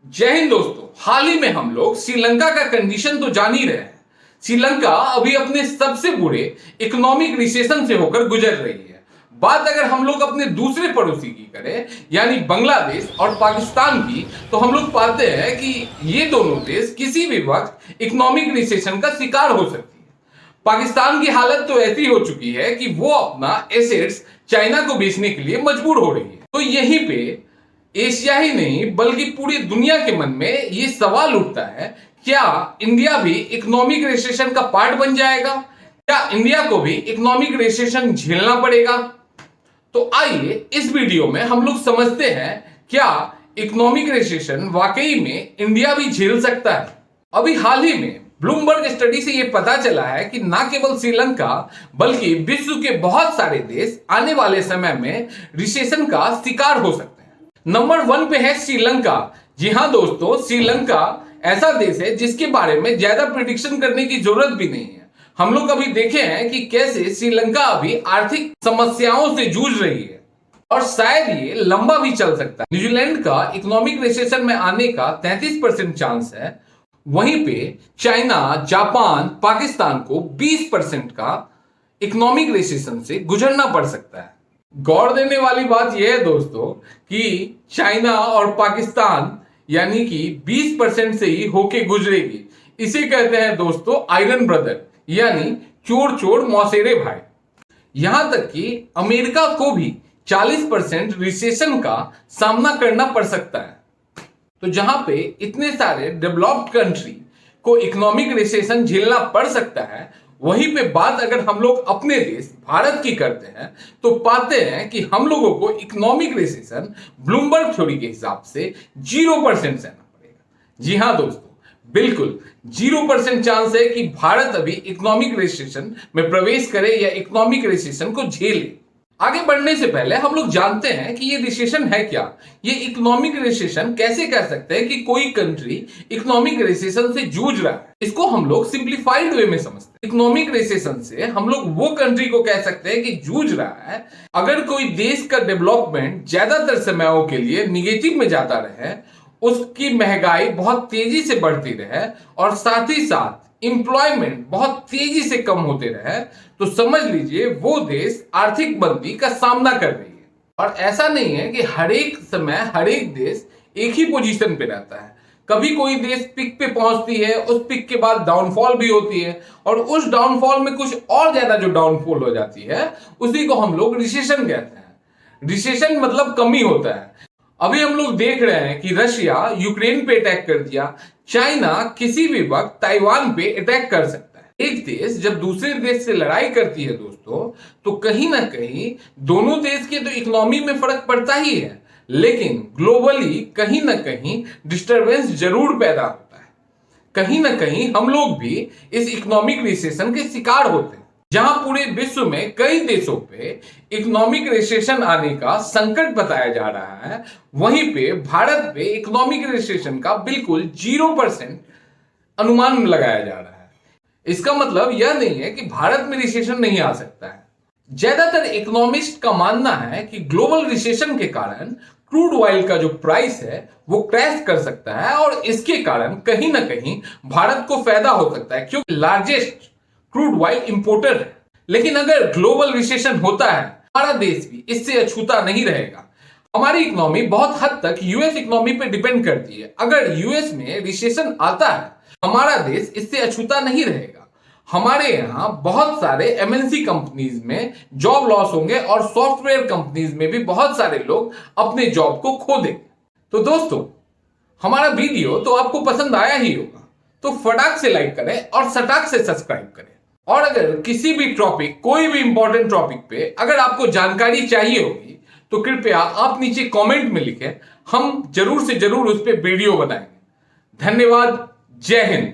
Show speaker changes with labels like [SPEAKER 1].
[SPEAKER 1] जय हिंद दोस्तों। हाल ही में हम लोग श्रीलंका का कंडीशन तो जान ही रहे हैं। श्रीलंका अभी अपने सबसे बुरे इकोनॉमिक रिसेशन से होकर गुजर रही है। बात अगर हम लोग अपने दूसरे पड़ोसी की करें यानी बांग्लादेश और पाकिस्तान की, तो हम लोग पाते हैं कि ये दोनों देश किसी भी वक्त इकोनॉमिक रिसेशन का शिकार हो सकती है। पाकिस्तान की हालत तो ऐसी हो चुकी है कि वो अपना एसेट्स चाइना को बेचने के लिए मजबूर हो रही है। तो यहीं पे एशिया ही नहीं बल्कि पूरी दुनिया के मन में ये सवाल उठता है, क्या इंडिया भी इकोनॉमिक रिसेशन का पार्ट बन जाएगा? क्या इंडिया को भी इकोनॉमिक रिसेशन झेलना पड़ेगा? तो आइए इस वीडियो में हम लोग समझते हैं, क्या इकोनॉमिक रिसेशन वाकई में इंडिया भी झेल सकता है? अभी हाल ही में ब्लूमबर्ग स्टडी से यह पता चला है कि ना केवल श्रीलंका बल्कि विश्व के बहुत सारे देश आने वाले समय में रिसेशन का शिकार हो सकते हैं। नंबर 1 पे है श्रीलंका। जी हाँ दोस्तों, श्रीलंका ऐसा देश है जिसके बारे में ज्यादा प्रिडिक्शन करने की जरूरत भी नहीं है। हम लोग अभी देखे हैं कि कैसे श्रीलंका अभी आर्थिक समस्याओं से जूझ रही है और शायद ये लंबा भी चल सकता है। न्यूजीलैंड का इकोनॉमिक रिसेशन में आने का 33% चांस है। वहीं पे चाइना, जापान, पाकिस्तान को 20% का इकोनॉमिक रिसेशन से गुजरना पड़ सकता है। गौर देने वाली बात यह है दोस्तों कि चाइना और पाकिस्तान यानी कि 20% से ही होके गुजरेगी। इसे कहते हैं दोस्तों आयरन ब्रदर, यानी चोर चोर मौसेरे भाई। यहां तक कि अमेरिका को भी 40% रिसेशन का सामना करना पड़ सकता है। तो जहां पे इतने सारे डेवलप्ड कंट्री को इकोनॉमिक रिसेशन झेलना पड़ सकता है, वहीं पे बात अगर हम लोग अपने देश भारत की करते हैं तो पाते हैं कि हम लोगों को इकोनॉमिक रिसेशन ब्लूमबर्ग थ्योरी के हिसाब से 0% सहना पड़ेगा। जी हां दोस्तों, बिल्कुल 0% चांस है कि भारत अभी इकोनॉमिक रिसेशन में प्रवेश करे या इकोनॉमिक रिसेशन को झेले। आगे बढ़ने से पहले हम लोग जानते हैं कि ये रिसेशन है क्या। ये इकोनॉमिक रिसेशन कैसे कह सकते हैं कि कोई कंट्री इकोनॉमिक रिसेशन से जूझ रहा है? इसको हम लोग सिंप्लीफाइड वे में समझते हैं। इकोनॉमिक रिसेशन से हम लोग वो कंट्री को कह सकते हैं कि जूझ रहा है अगर कोई देश का डेवलपमेंट ज्यादातर समयों के लिए निगेटिव में जाता रहे, उसकी महंगाई बहुत तेजी से बढ़ती रहे और साथ ही साथ एम्प्लॉयमेंट बहुत तेजी से कम होते रहे, तो समझ लीजिए वो देश आर्थिक मंदी का सामना कर रही है। और ऐसा नहीं है कि हर एक समय हर एक देश एक ही पोजीशन पे रहता है। कभी कोई देश पिक पे पहुंचती है, उस पिक के बाद डाउनफॉल भी होती है और उस डाउनफॉल में कुछ और ज्यादा जो डाउनफॉल हो जाती है उसी को हम लोग रिसेशन कहते हैं। रिसेशन मतलब कमी होता है। अभी हम लोग देख रहे हैं कि रशिया यूक्रेन पे अटैक कर दिया, चाइना किसी भी वक्त ताइवान पे अटैक कर सकता है। एक देश जब दूसरे देश से लड़ाई करती है दोस्तों, तो कहीं ना कहीं दोनों देश के तो इकोनॉमी में फर्क पड़ता ही है, लेकिन ग्लोबली कहीं ना कहीं डिस्टरबेंस जरूर पैदा होता है। कहीं ना कहीं हम लोग भी इस इकोनॉमिक रिसेशन के शिकार होते हैं। जहां पूरे विश्व में कई देशों पे इकोनॉमिक रिसेशन आने का संकट बताया जा रहा है, वहीं पे भारत पे इकोनॉमिक रिसेशन का बिल्कुल 0% अनुमान लगाया जा रहा है। इसका मतलब यह नहीं है कि भारत में रिसेशन नहीं आ सकता है। ज्यादातर इकोनॉमिस्ट का मानना है कि ग्लोबल रिसेशन के कारण क्रूड ऑयल का जो प्राइस है वो क्रैश कर सकता है और इसके कारण कहीं ना कहीं भारत को फायदा हो सकता है, क्योंकि लार्जेस्ट क्रूड ऑयल इंपोर्टर है। लेकिन अगर ग्लोबल रिसेशन होता है, हमारा देश भी इससे अछूता नहीं रहेगा। हमारी इकोनॉमी बहुत हद तक यूएस इकोनॉमी पे डिपेंड करती है। अगर यूएस में रिसेशन आता है, हमारा देश इससे अछूता नहीं रहेगा। हमारे यहाँ बहुत सारे एमएनसी कंपनीज में जॉब लॉस होंगे और सॉफ्टवेयर कंपनीज में भी बहुत सारे लोग अपने जॉब को खो देंगे। तो दोस्तों, हमारा वीडियो तो आपको पसंद आया ही होगा, तो फटाक से लाइक करें और सटाक से सब्सक्राइब करें। और अगर किसी भी टॉपिक, कोई भी इंपॉर्टेंट टॉपिक पे अगर आपको जानकारी चाहिए होगी तो कृपया आप नीचे कमेंट में लिखें, हम जरूर से जरूर उस पर वीडियो बनाएंगे। धन्यवाद। जय हिंद।